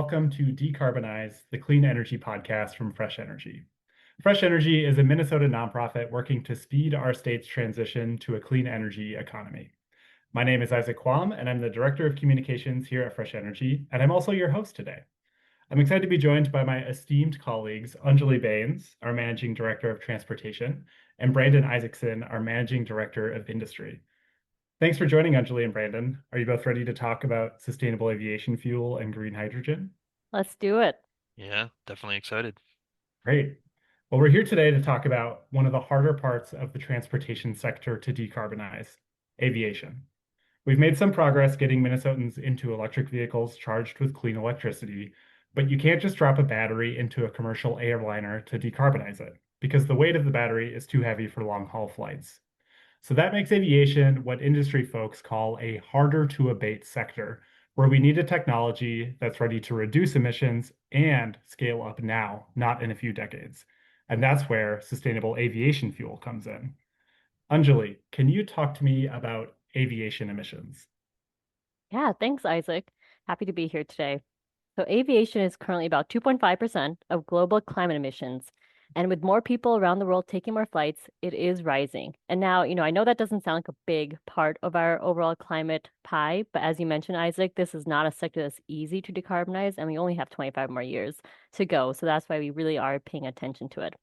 welcome to Decarbonize, the clean energy podcast from Fresh Energy. Fresh Energy is a Minnesota nonprofit working to speed our state's transition to a clean energy economy. My name is Isaac Quam, and I'm the Director of Communications here at Fresh Energy, and I'm also your host today. I'm excited to be joined by my esteemed colleagues, Anjali Bains, our Managing Director of Transportation, and Brandon Isaacson, our Managing Director of Industry. Thanks for joining, Anjali and Brandon. Are you both ready to talk about sustainable aviation fuel and green hydrogen? Let's do it. Yeah, definitely excited. Great. Well, we're here today to talk about one of the harder parts of the transportation sector to decarbonize, aviation. We've made some progress getting Minnesotans into electric vehicles charged with clean electricity, but you can't just drop a battery into a commercial airliner to decarbonize it because the weight of the battery is too heavy for long-haul flights. So that makes aviation what industry folks call a harder to abate sector, where we need a technology that's ready to reduce emissions and scale up now, not in a few decades. And that's where sustainable aviation fuel comes in. Anjali, can you talk to me about aviation emissions? Yeah, thanks, Isaac. Happy to be here today. So, aviation is currently about 2.5% of global climate emissions. And with more people around the world taking more flights, it is rising. And now, I know that doesn't sound like a big part of our overall climate pie, but as you mentioned, Isaac, this is not a sector that's easy to decarbonize, and we only have 25 more years to go. So that's why we really are paying attention to it.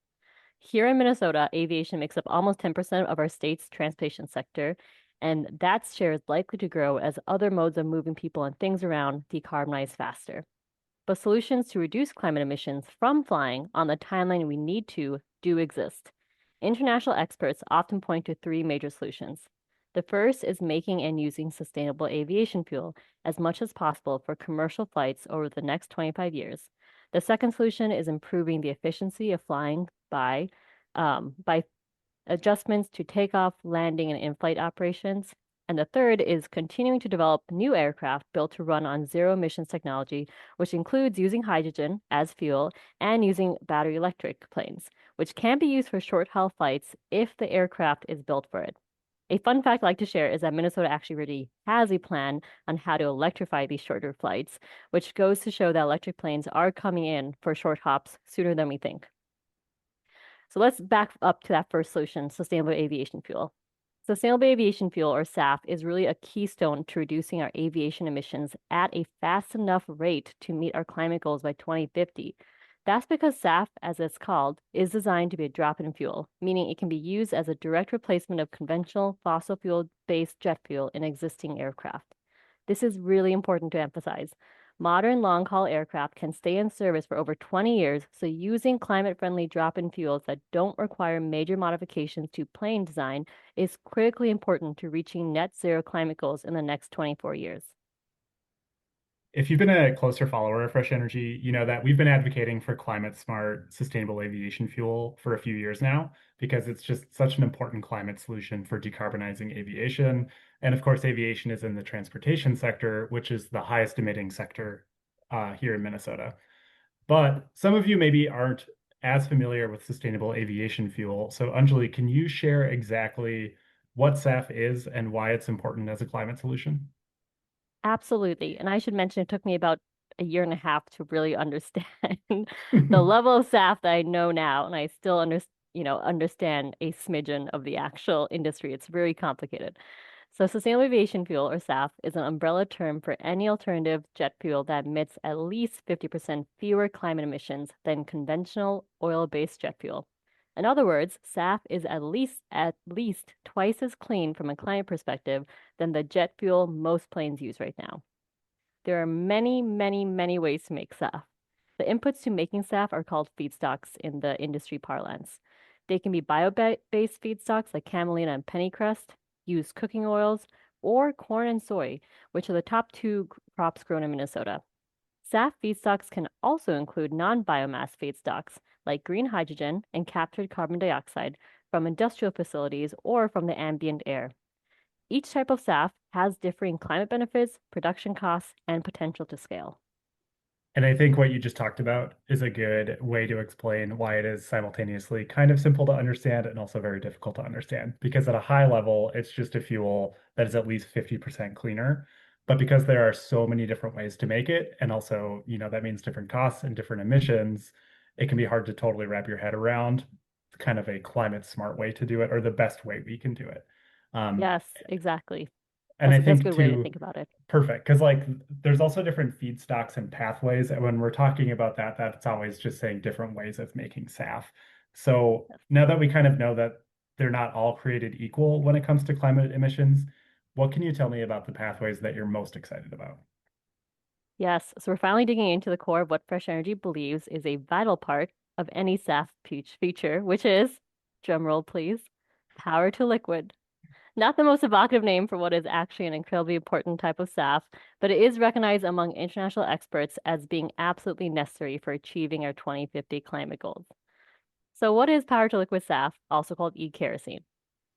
Here in Minnesota, aviation makes up almost 10% of our state's transportation sector, and that share is likely to grow as other modes of moving people and things around decarbonize faster. But solutions to reduce climate emissions from flying on the timeline we need to do exist. International experts often point to three major solutions. The first is making and using sustainable aviation fuel as much as possible for commercial flights over the next 25 years. The second solution is improving the efficiency of flying by adjustments to takeoff, landing, and in-flight operations. And the third is continuing to develop new aircraft built to run on zero emissions technology, which includes using hydrogen as fuel and using battery electric planes, which can be used for short haul flights if the aircraft is built for it. A fun fact I'd like to share is that Minnesota actually already has a plan on how to electrify these shorter flights, which goes to show that electric planes are coming in for short hops sooner than we think. So let's back up to that first solution, sustainable aviation fuel. Sustainable aviation fuel, or SAF, is really a keystone to reducing our aviation emissions at a fast enough rate to meet our climate goals by 2050. That's because SAF, as it's called, is designed to be a drop-in fuel, meaning it can be used as a direct replacement of conventional fossil fuel-based jet fuel in existing aircraft. This is really important to emphasize. Modern long-haul aircraft can stay in service for over 20 years, so using climate-friendly drop-in fuels that don't require major modifications to plane design is critically important to reaching net zero climate goals in the next 24 years. If you've been a closer follower of Fresh Energy, you know that we've been advocating for climate smart, sustainable aviation fuel for a few years now, because it's just such an important climate solution for decarbonizing aviation. And of course, aviation is in the transportation sector, which is the highest emitting sector here in Minnesota. But some of you maybe aren't as familiar with sustainable aviation fuel. So, Anjali, can you share exactly what SAF is and why it's important as a climate solution? Absolutely. And I should mention it took me about a year and a half to really understand the level of SAF that I know now, and I still understand a smidgen of the actual industry. It's very complicated. So, sustainable aviation fuel, or SAF, is an umbrella term for any alternative jet fuel that emits at least 50% fewer climate emissions than conventional oil-based jet fuel. In other words, SAF is at least twice as clean from a climate perspective than the jet fuel most planes use right now. There are many, many, many ways to make SAF. The inputs to making SAF are called feedstocks in the industry parlance. They can be bio-based feedstocks like camelina and pennycress, used cooking oils, or corn and soy, which are the top two crops grown in Minnesota. SAF feedstocks can also include non-biomass feedstocks like green hydrogen and captured carbon dioxide from industrial facilities or from the ambient air. Each type of SAF has differing climate benefits, production costs, and potential to scale. And I think what you just talked about is a good way to explain why it is simultaneously kind of simple to understand and also very difficult to understand. Because at a high level, it's just a fuel that is at least 50% cleaner. But because there are so many different ways to make it, and also, that means different costs and different emissions, it can be hard to totally wrap your head around kind of a climate smart way to do it or the best way we can do it. Um, Yes, exactly. and I That's a think good way to too, think about it. perfect, because like there's also different feedstocks and pathways. And when we're talking about that, that's always just saying different ways of making SAF. So now that we kind of know that they're not all created equal when it comes to climate emissions, what can you tell me about the pathways that you're most excited about? Yes, so we're finally digging into the core of what Fresh Energy believes is a vital part of any SAF feature, which is, drumroll please, power to liquid. Not the most evocative name for what is actually an incredibly important type of SAF, but it is recognized among international experts as being absolutely necessary for achieving our 2050 climate goals. So, what is power to liquid SAF, also called e-kerosene?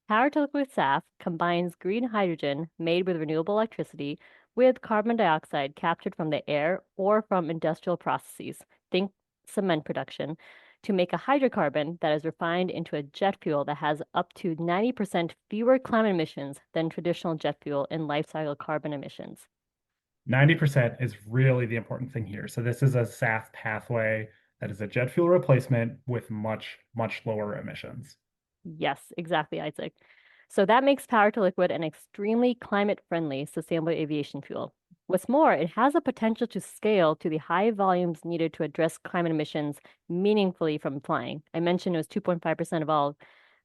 Power to liquid SAF combines green hydrogen made with renewable electricity with carbon dioxide captured from the air or from industrial processes, think cement production, to make a hydrocarbon that is refined into a jet fuel that has up to 90% fewer climate emissions than traditional jet fuel in life cycle carbon emissions. 90% is really the important thing here. So this is a SAF pathway that is a jet fuel replacement with much, much lower emissions. Yes, exactly, Isaac. So that makes power to liquid an extremely climate-friendly sustainable aviation fuel. What's more, it has a potential to scale to the high volumes needed to address climate emissions meaningfully from flying. I mentioned it was 2.5% of all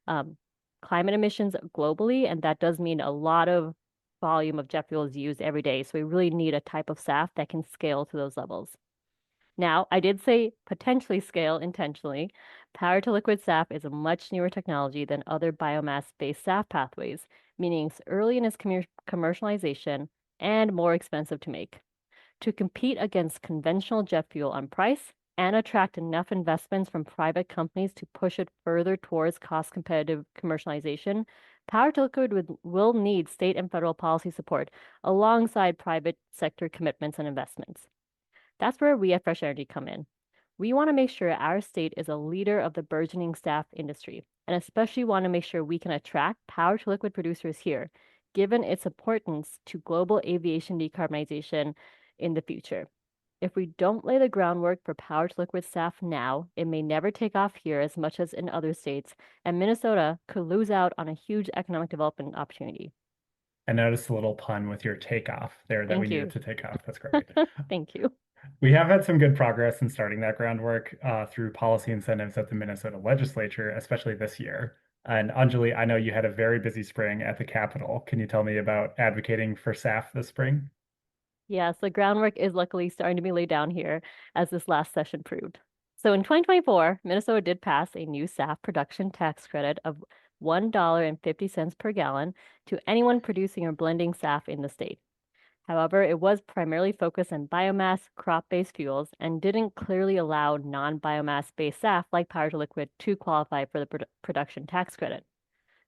um, climate emissions globally, and that does mean a lot of volume of jet fuel is used every day. So we really need a type of SAF that can scale to those levels. Now, I did say potentially scale intentionally. Power to liquid SAF is a much newer technology than other biomass-based SAF pathways, meaning it's early in its commercialization and more expensive to make. To compete against conventional jet fuel on price and attract enough investments from private companies to push it further towards cost-competitive commercialization, power to liquid will need state and federal policy support alongside private sector commitments and investments. That's where we at Fresh Energy come in. We want to make sure our state is a leader of the burgeoning SAF industry, and especially want to make sure we can attract power to liquid producers here, given its importance to global aviation decarbonization in the future. If we don't lay the groundwork for power to liquid SAF now, it may never take off here as much as in other states, and Minnesota could lose out on a huge economic development opportunity. I noticed a little pun with your takeoff there that we Thank needed you. to take off. That's great. Thank you. We have had some good progress in starting that groundwork through policy incentives at the Minnesota legislature, especially this year. And Anjali, I know you had a very busy spring at the Capitol. Can you tell me about advocating for SAF this spring? Yes, the groundwork is luckily starting to be laid down here, as this last session proved. So in 2024, Minnesota did pass a new SAF production tax credit of $1.50 per gallon to anyone producing or blending SAF in the state. However, it was primarily focused on biomass, crop-based fuels, and didn't clearly allow non-biomass-based SAF like power to liquid to qualify for the production tax credit.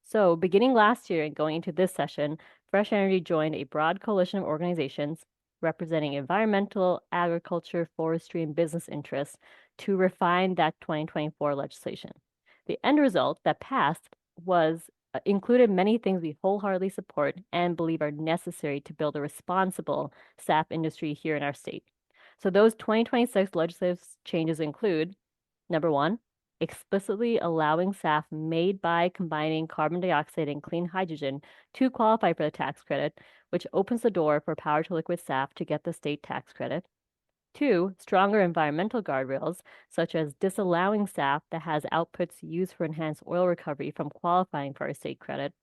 So, beginning last year and going into this session, Fresh Energy joined a broad coalition of organizations representing environmental, agriculture, forestry, and business interests to refine that 2024 legislation. The end result that passed was included many things we wholeheartedly support and believe are necessary to build a responsible SAF industry here in our state. So those 2026 legislative changes include number one, explicitly allowing SAF made by combining carbon dioxide and clean hydrogen to qualify for the tax credit, which opens the door for power to liquid SAF to get the state tax credit. Two, stronger environmental guardrails, such as disallowing SAF that has outputs used for enhanced oil recovery from qualifying for a state credit.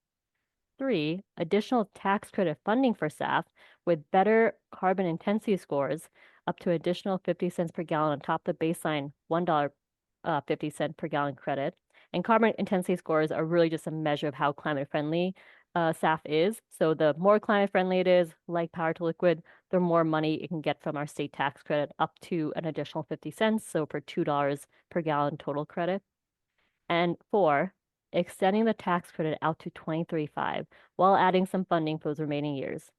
Three, additional tax credit funding for SAF with better carbon intensity scores, up to additional 50 cents per gallon on top of the baseline $1.50 per gallon credit. And carbon intensity scores are really just a measure of how climate friendly SAF is. So the more climate friendly it is, like power to liquid, the more money it can get from our state tax credit up to an additional 50 cents. So for $2 per gallon total credit. And four, extending the tax credit out to 2035 while adding some funding for those remaining years.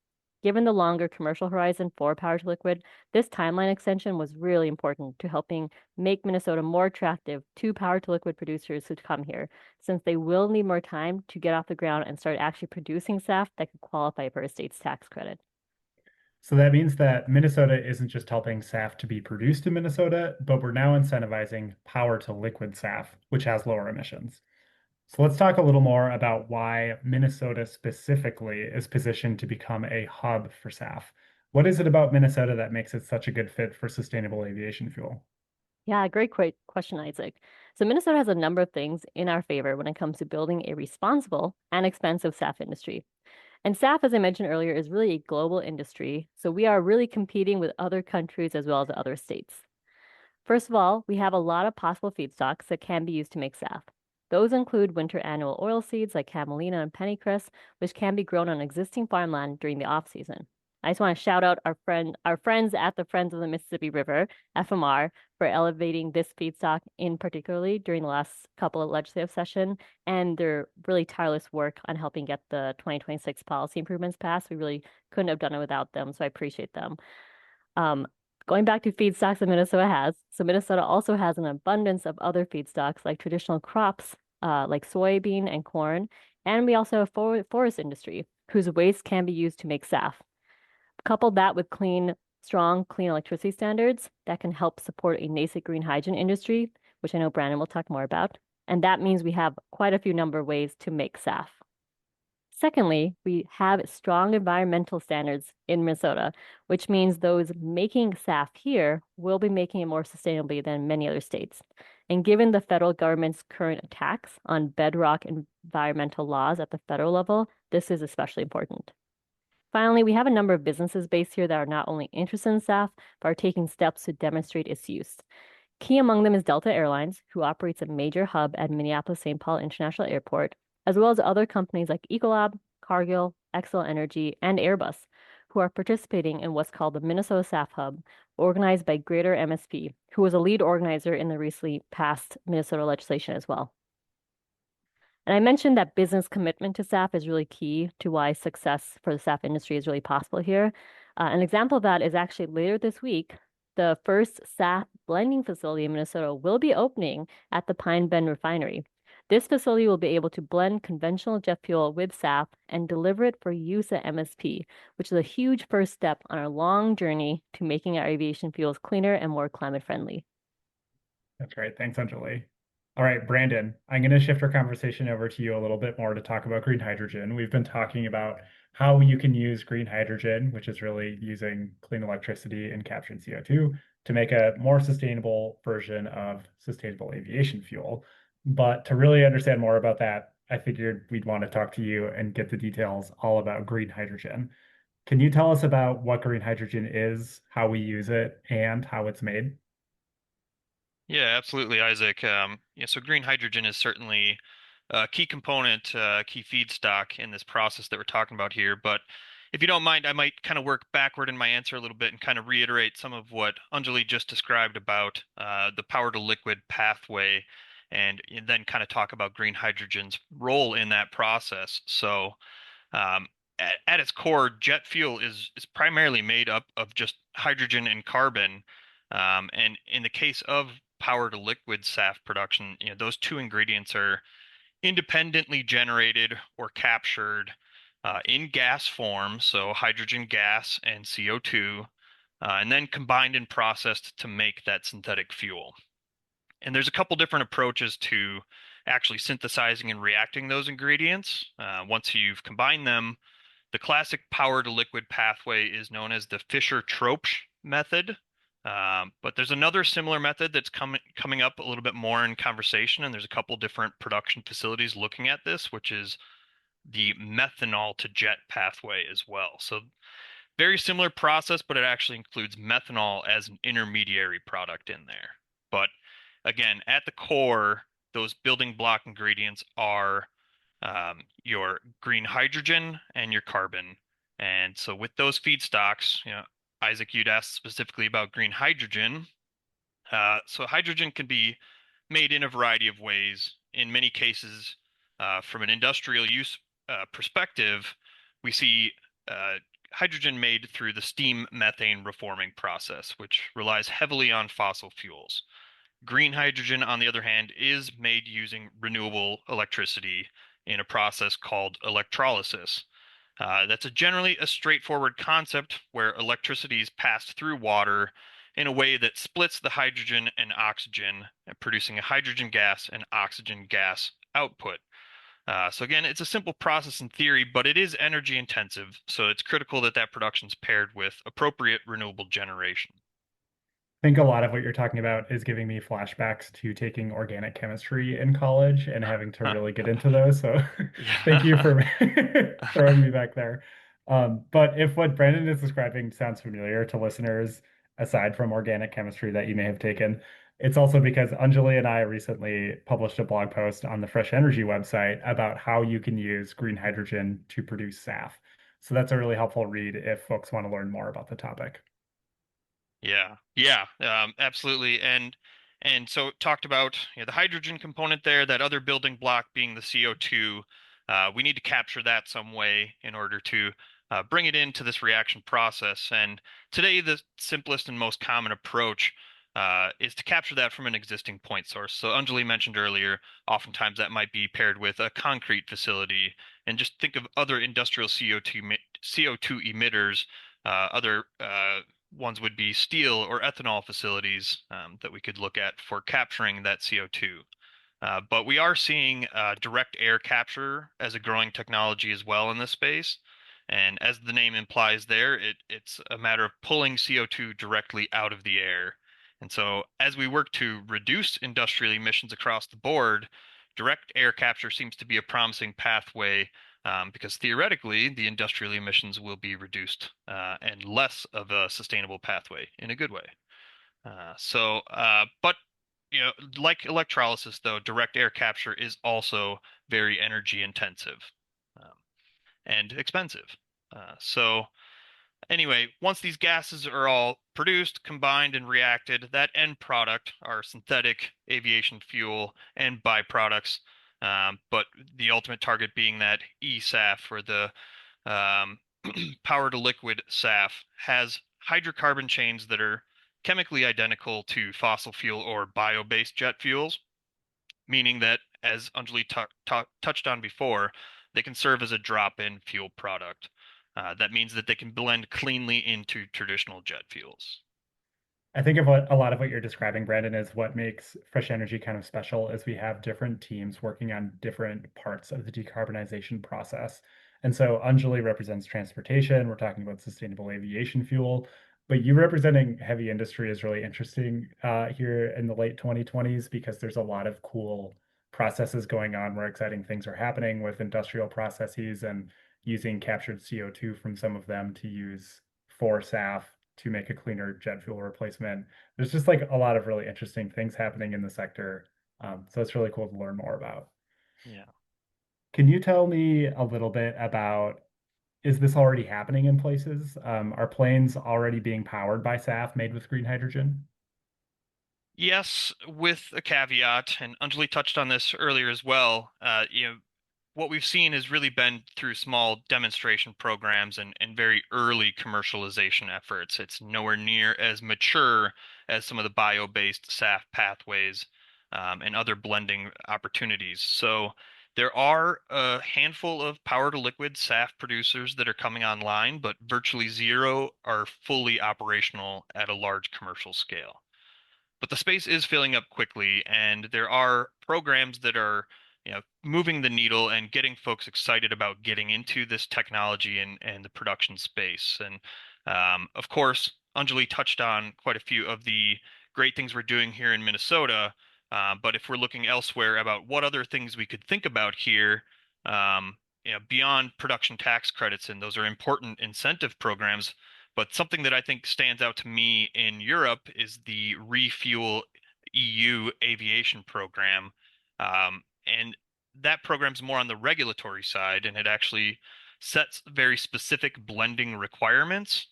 Given the longer commercial horizon for power to liquid, this timeline extension was really important to helping make Minnesota more attractive to power to liquid producers who come here, since they will need more time to get off the ground and start actually producing SAF that could qualify for a state's tax credit. So that means that Minnesota isn't just helping SAF to be produced in Minnesota, but we're now incentivizing power to liquid SAF, which has lower emissions. So let's talk a little more about why Minnesota specifically is positioned to become a hub for SAF. What is it about Minnesota that makes it such a good fit for sustainable aviation fuel? Yeah, great question, Isaac. So Minnesota has a number of things in our favor when it comes to building a responsible and expensive SAF industry. And SAF, as I mentioned earlier, is really a global industry. So we are really competing with other countries as well as other states. First of all, we have a lot of possible feedstocks that can be used to make SAF. Those include winter annual oil seeds like camelina and pennycress, which can be grown on existing farmland during the off season. I just want to shout out our friends at the Friends of the Mississippi River, FMR, for elevating this feedstock in particularly during the last couple of legislative session and their really tireless work on helping get the 2026 policy improvements passed. We really couldn't have done it without them, so I appreciate them. Um, Going back to feedstocks that Minnesota has, so Minnesota also has an abundance of other feedstocks like traditional crops, like soybean and corn, and we also have forest industry whose waste can be used to make SAF. Couple that with strong clean electricity standards that can help support a nascent green hydrogen industry, which I know Brandon will talk more about. And that means we have quite a few number of ways to make SAF. Secondly, we have strong environmental standards in Minnesota, which means those making SAF here will be making it more sustainably than many other states. And given the federal government's current attacks on bedrock environmental laws at the federal level, this is especially important. Finally, we have a number of businesses based here that are not only interested in SAF, but are taking steps to demonstrate its use. Key among them is Delta Airlines, who operates a major hub at Minneapolis-St. Paul International Airport, as well as other companies like Ecolab, Cargill, Xcel Energy, and Airbus, who are participating in what's called the Minnesota SAF Hub, organized by Greater MSP, who was a lead organizer in the recently passed Minnesota legislation as well. And I mentioned that business commitment to SAF is really key to why success for the SAF industry is really possible here. An example of that is actually later this week, the first SAF blending facility in Minnesota will be opening at the Pine Bend refinery. This facility will be able to blend conventional jet fuel with SAF and deliver it for use at MSP, which is a huge first step on our long journey to making our aviation fuels cleaner and more climate friendly. That's great. Thanks, Anjali. All right, Brandon, I'm going to shift our conversation over to you a little bit more to talk about green hydrogen. We've been talking about how you can use green hydrogen, which is really using clean electricity and captured CO2 to make a more sustainable version of sustainable aviation fuel. But to really understand more about that, I figured we'd want to talk to you and get the details all about green hydrogen. Can you tell us about what green hydrogen is, how we use it, and how it's made? Yeah, absolutely, Isaac. So green hydrogen is certainly a key component, key feedstock in this process that we're talking about here. But if you don't mind, I might kind of work backward in my answer a little bit and kind of reiterate some of what Anjali just described about the power to liquid pathway, and then kind of talk about green hydrogen's role in that process. So Um, at its core, jet fuel is primarily made up of just hydrogen and carbon. And in the case of power to liquid SAF production, those two ingredients are independently generated or captured in gas form, so hydrogen gas and CO2, and then combined and processed to make that synthetic fuel. And there's a couple different approaches to actually synthesizing and reacting those ingredients. Once you've combined them, the classic power to liquid pathway is known as the Fischer-Tropsch method. But there's another similar method that's coming up a little bit more in conversation, and there's a couple different production facilities looking at this, which is the methanol to jet pathway as well. So very similar process, but it actually includes methanol as an intermediary product in there. But again, at the core, those building block ingredients are your green hydrogen and your carbon. And so with those feedstocks, Isaac, you'd asked specifically about green hydrogen. So hydrogen can be made in a variety of ways. In many cases, from an industrial use perspective, we see hydrogen made through the steam methane reforming process, which relies heavily on fossil fuels. Green hydrogen, on the other hand, is made using renewable electricity in a process called electrolysis. That's generally a straightforward concept where electricity is passed through water in a way that splits the hydrogen and oxygen, producing a hydrogen gas and oxygen gas output. So again, it's a simple process in theory, but it is energy intensive, so it's critical that that production is paired with appropriate renewable generation. I think a lot of what you're talking about is giving me flashbacks to taking organic chemistry in college and having to really get into those. So thank you Yeah. for throwing me back there. But if what Brandon is describing sounds familiar to listeners, aside from organic chemistry that you may have taken, it's also because Anjali and I recently published a blog post on the Fresh Energy website about how you can use green hydrogen to produce SAF. So that's a really helpful read if folks want to learn more about the topic. Absolutely. And so talked about the hydrogen component there, that other building block being the CO2. We need to capture that some way in order to bring it into this reaction process. And today, the simplest and most common approach is to capture that from an existing point source. So Anjali mentioned earlier, oftentimes that might be paired with a concrete facility, and just think of other industrial CO2 emitters, other ones would be steel or ethanol facilities that we could look at for capturing that CO2. But we are seeing direct air capture as a growing technology as well in this space. And as the name implies there, it's a matter of pulling CO2 directly out of the air. And so as we work to reduce industrial emissions across the board, direct air capture seems to be a promising pathway, because theoretically the industrial emissions will be reduced and less of a sustainable pathway in a good way. But like electrolysis, though, direct air capture is also very energy intensive um, and expensive. So anyway, once these gases are all produced, combined, and reacted, that end product are synthetic aviation fuel and byproducts. But the ultimate target being that eSAF, or the um, power to liquid SAF, has hydrocarbon chains that are chemically identical to fossil fuel or bio-based jet fuels, meaning that, as Anjali touched on before, they can serve as a drop-in fuel product. That means that they can blend cleanly into traditional jet fuels. I think of what a lot of what you're describing, Brandon, is what makes Fresh Energy kind of special is we have different teams working on different parts of the decarbonization process. And so Anjali represents transportation. We're talking about sustainable aviation fuel, but you representing heavy industry is really interesting here in the late 2020s because there's a lot of cool processes going on where exciting things are happening with industrial processes and using captured CO2 from some of them to use for SAF to make a cleaner jet fuel replacement. There's just like a lot of really interesting things happening in the sector. So it's really cool to learn more about. Yeah. Can you tell me a little bit about, is this already happening in places? Are planes already being powered by SAF made with green hydrogen? Yes, with a caveat, and Anjali touched on this earlier as well. What we've seen has really been through small demonstration programs and very early commercialization efforts. It's nowhere near as mature as some of the bio-based SAF pathways and other blending opportunities. So there are a handful of power to liquid SAF producers that are coming online, but virtually zero are fully operational at a large commercial scale. But the space is filling up quickly, and there are programs that are, moving the needle and getting folks excited about getting into this technology and the production space. And of course, Anjali touched on quite a few of the great things we're doing here in Minnesota. But if we're looking elsewhere about what other things we could think about here, beyond production tax credits, and those are important incentive programs, but something that I think stands out to me in Europe is the Refuel EU aviation program. And that program's more on the regulatory side, and it actually sets very specific blending requirements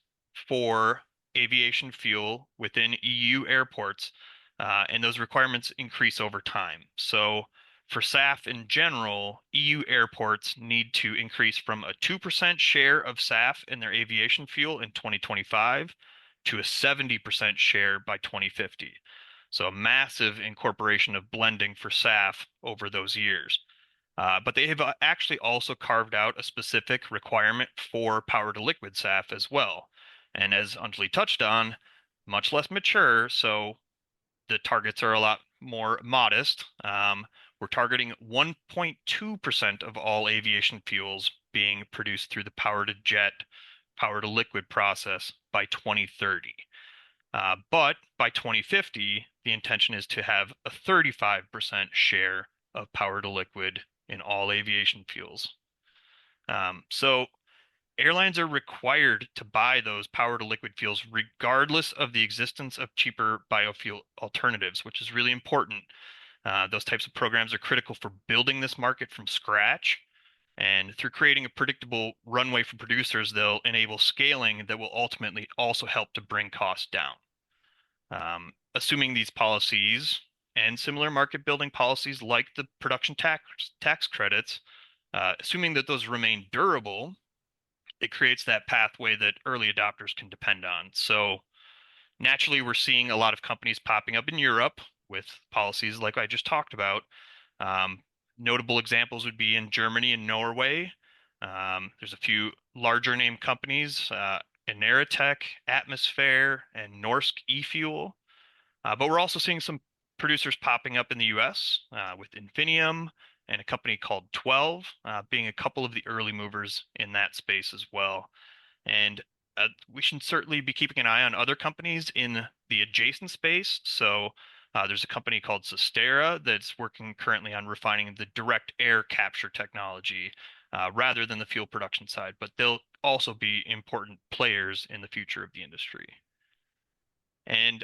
for aviation fuel within EU airports. And those requirements increase over time. So for SAF in general, EU airports need to increase from a 2% share of SAF in their aviation fuel in 2025 to a 70% share by 2050. So a massive incorporation of blending for SAF over those years. But they have actually also carved out a specific requirement for power to liquid SAF as well. And as Anjali touched on, much less mature, so the targets are a lot more modest. We're targeting 1.2% of all aviation fuels being produced through the power to jet, power to liquid process by 2030. But by 2050, the intention is to have a 35% share of power to liquid in all aviation fuels. So airlines are required to buy those power to liquid fuels regardless of the existence of cheaper biofuel alternatives, which is really important. Those types of programs are critical for building this market from scratch. And through creating a predictable runway for producers, they'll enable scaling that will ultimately also help to bring costs down. Assuming these policies and similar market building policies like the production tax credits, assuming that those remain durable, it creates that pathway that early adopters can depend on. So naturally, we're seeing a lot of companies popping up in Europe with policies like I just talked about. Um, Notable examples would be in Germany and Norway. There's a few larger name companies, Eneritech, Atmosphere, and Norsk eFuel. But we're also seeing some producers popping up in the US with Infinium and a company called 12 being a couple of the early movers in that space as well. And we should certainly be keeping an eye on other companies in the adjacent space. So there's a company called Sustera that's working currently on refining the direct air capture technology rather than the fuel production side, but they'll also be important players in the future of the industry. And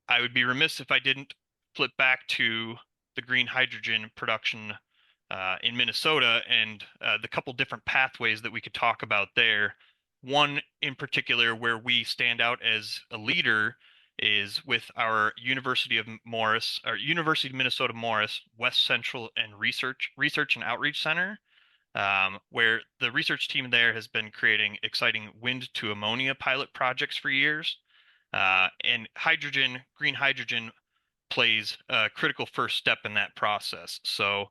I would be remiss if I didn't flip back to the green hydrogen production in Minnesota and the couple different pathways that we could talk about there. One in particular where we stand out as a leader is with our University of Minnesota Morris West Central and Research and Outreach Center, where the research team there has been creating exciting wind to ammonia pilot projects for years. And green hydrogen plays a critical first step in that process. So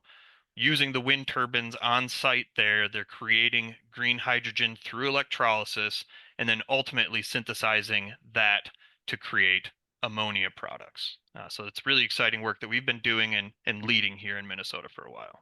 using the wind turbines on site there, they're creating green hydrogen through electrolysis and then ultimately synthesizing that to create ammonia products. So it's really exciting work that we've been doing and leading here in Minnesota for a while.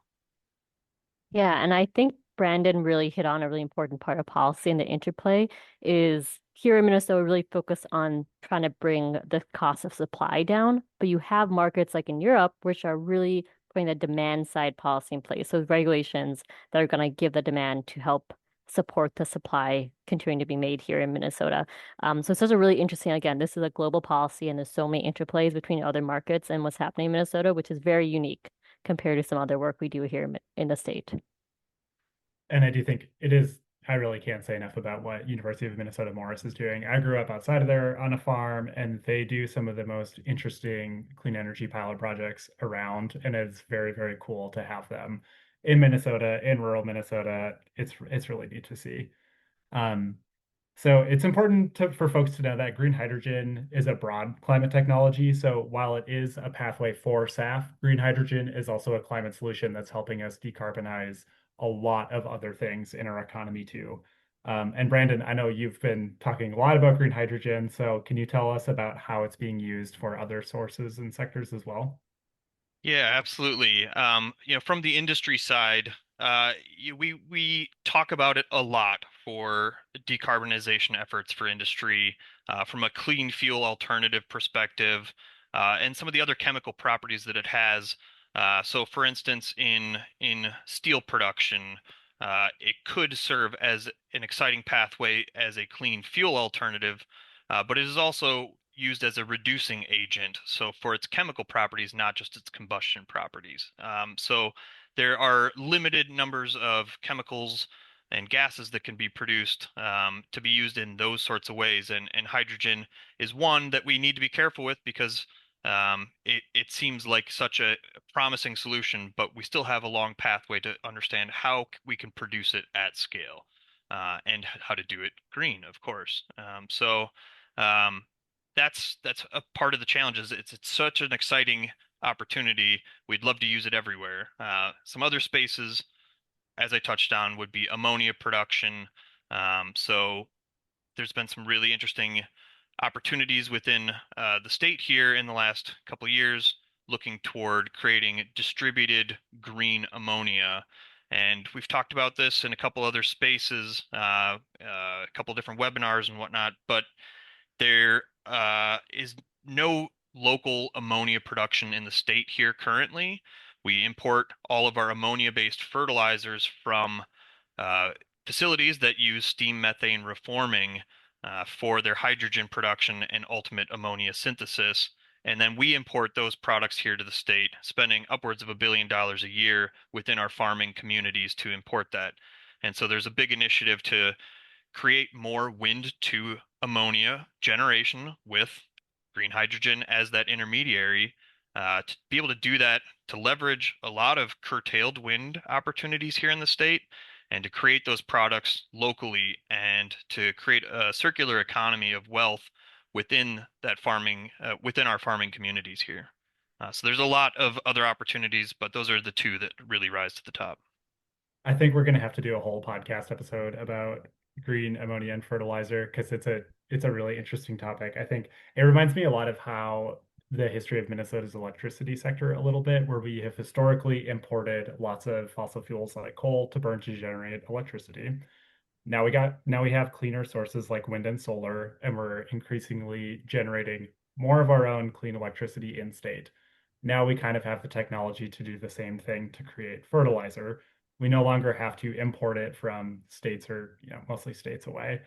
Yeah, and I think Brandon really hit on a really important part of policy and the interplay is here in Minnesota really focus on trying to bring the cost of supply down, but you have markets like in Europe which are really putting the demand side policy in place. So regulations that are going to give the demand to help support the supply continuing to be made here in Minnesota. So it's just a really interesting, again, this is a global policy and there's so many interplays between other markets and what's happening in Minnesota, which is very unique compared to some other work we do here in the state. And I do think it is, I really can't say enough about what University of Minnesota Morris is doing. I grew up outside of there on a farm, and they do some of the most interesting clean energy pilot projects around, and it's very, very cool to have them in Minnesota, in rural Minnesota. It's really neat to see. Um, so it's important for folks to know that green hydrogen is a broad climate technology. So while it is a pathway for SAF, green hydrogen is also a climate solution that's helping us decarbonize a lot of other things in our economy too. And Brandon, I know you've been talking a lot about green hydrogen. So can you tell us about how it's being used for other sources and sectors as well? Yeah, absolutely. From the industry side, we talk about it a lot for decarbonization efforts for industry, from a clean fuel alternative perspective, and some of the other chemical properties that it has. So, for instance, in steel production, it could serve as an exciting pathway as a clean fuel alternative, but it is also used as a reducing agent, so for its chemical properties, not just its combustion properties. So there are limited numbers of chemicals and gases that can be produced to be used in those sorts of ways, and hydrogen is one that we need to be careful with because it seems like such a promising solution, but we still have a long pathway to understand how we can produce it at scale and how to do it green, of course. So um, that's a part of the challenge is it's such an exciting opportunity, we'd love to use it everywhere. Some other spaces, as I touched on, would be ammonia production. So there's been some really interesting opportunities within the state here in the last couple of years, looking toward creating distributed green ammonia. And we've talked about this in a couple other spaces, a couple different webinars and whatnot, but there is no local ammonia production in the state here currently. We import all of our ammonia-based fertilizers from uh, facilities that use steam methane reforming for their hydrogen production and ultimate ammonia synthesis. And then we import those products here to the state, spending upwards of $1 billion a year within our farming communities to import that. And so there's a big initiative to create more wind to ammonia generation with green hydrogen as that intermediary. To be able to do that, to leverage a lot of curtailed wind opportunities here in the state, and to create those products locally, and to create a circular economy of wealth within that farming, within our farming communities here. So there's a lot of other opportunities, but those are the two that really rise to the top. I think we're going to have to do a whole podcast episode about green ammonia and fertilizer because it's a really interesting topic. I think it reminds me a lot of how the history of Minnesota's electricity sector a little bit, where we have historically imported lots of fossil fuels like coal to burn to generate electricity. Now we have cleaner sources like wind and solar, and we're increasingly generating more of our own clean electricity in state. Now we kind of have the technology to do the same thing to create fertilizer. We no longer have to import it from states or, mostly states away.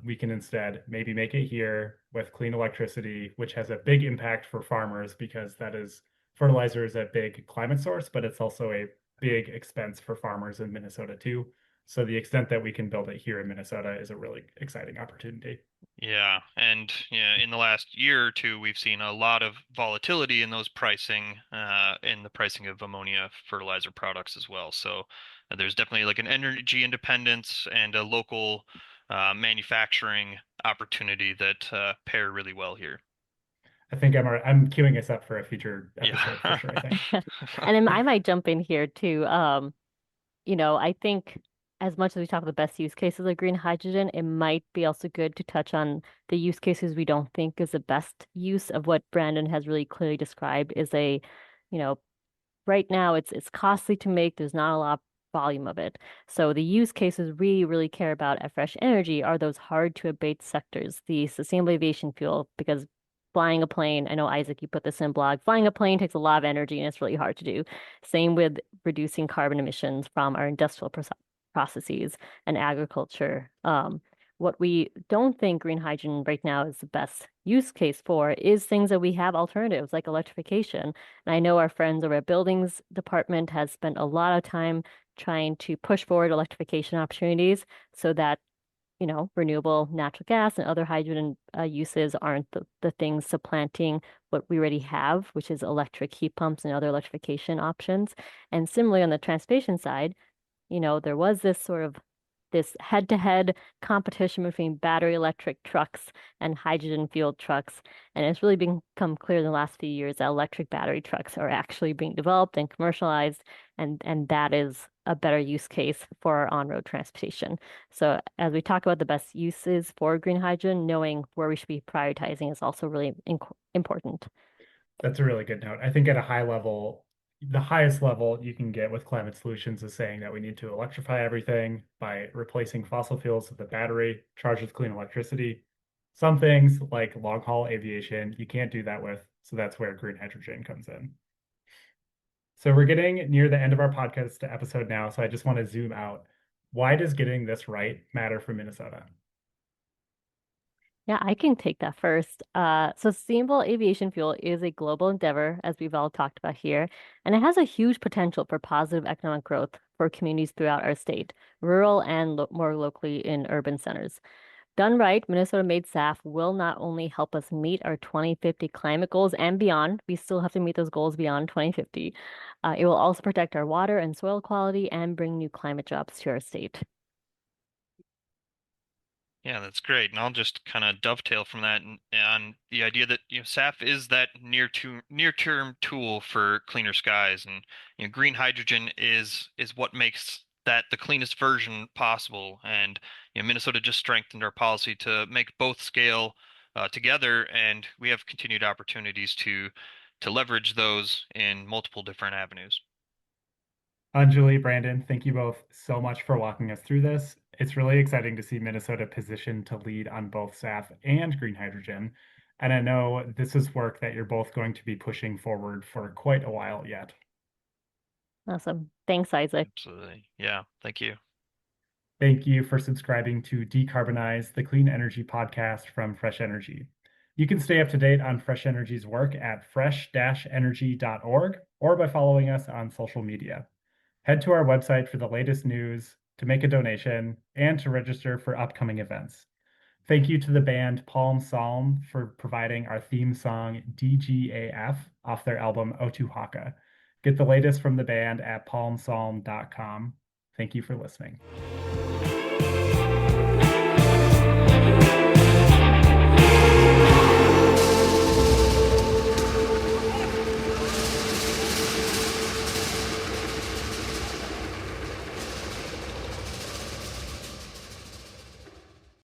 We can instead maybe make it here with clean electricity, which has a big impact for farmers because fertilizer is a big climate source, but it's also a big expense for farmers in Minnesota too. So the extent that we can build it here in Minnesota is a really exciting opportunity. Yeah, and yeah, in the last year or two, we've seen a lot of volatility in those pricing, in the pricing of ammonia fertilizer products as well. So there's definitely like an energy independence and a local manufacturing opportunity that pair really well here. I think I'm queuing us up for a future episode for Yeah. sure, I think. And then I might jump in here too. I think as much as we talk about the best use cases of green hydrogen, it might be also good to touch on the use cases we don't think is the best use of what Brandon has really clearly described is you know, right now it's costly to make. There's not a lot of volume of it. So the use cases we really care about at Fresh Energy are those hard to abate sectors, the sustainable aviation fuel, because flying a plane, I know Isaac, you put this in blog, flying a plane takes a lot of energy and it's really hard to do. Same with reducing carbon emissions from our industrial processes and agriculture. What we don't think green hydrogen right now is the best use case for is things that we have alternatives like electrification. And I know our friends over at Buildings Department has spent a lot of time trying to push forward electrification opportunities so that, renewable natural gas and other hydrogen uses aren't the things supplanting what we already have, which is electric heat pumps and other electrification options. And similarly on the transportation side, there was this head-to-head competition between battery electric trucks and hydrogen fueled trucks. And it's really become clear in the last few years that electric battery trucks are actually being developed and commercialized, and that is a better use case for our on-road transportation. So as we talk about the best uses for green hydrogen, knowing where we should be prioritizing is also really important. That's a really good note. I think at a high level, the highest level you can get with climate solutions is saying that we need to electrify everything by replacing fossil fuels with a battery charged with clean electricity. Some things like long haul aviation, you can't do that with. So that's where green hydrogen comes in. So we're getting near the end of our podcast episode now. So I just want to zoom out. Why does getting this right matter for Minnesota? Yeah, I can take that first. So sustainable aviation fuel is a global endeavor, as we've all talked about here, and it has a huge potential for positive economic growth for communities throughout our state, rural and more locally in urban centers. Done right, Minnesota-made SAF will not only help us meet our 2050 climate goals and beyond, we still have to meet those goals beyond 2050. It will also protect our water and soil quality and bring new climate jobs to our state. Yeah, that's great. And I'll just kind of dovetail from that and on the idea that, SAF is that near-term tool for cleaner skies. And, green hydrogen is what makes that the cleanest version possible. And, Minnesota just strengthened our policy to make both scale together, and we have continued opportunities to leverage those in multiple different avenues. Anjali, Brandon, thank you both so much for walking us through this. It's really exciting to see Minnesota positioned to lead on both SAF and green hydrogen. And I know this is work that you're both going to be pushing forward for quite a while yet. Awesome. Thanks, Isaac. Absolutely. Yeah, thank you. Thank you for subscribing to Decarbonize, the clean energy podcast from Fresh Energy. You can stay up to date on Fresh Energy's work at fresh-energy.org or by following us on social media. Head to our website for the latest news, to make a donation, and to register for upcoming events. Thank you to the band Palm Psalm for providing our theme song DGAF off their album Otuhaka. Get the latest from the band at palmpsalm.com. Thank you for listening.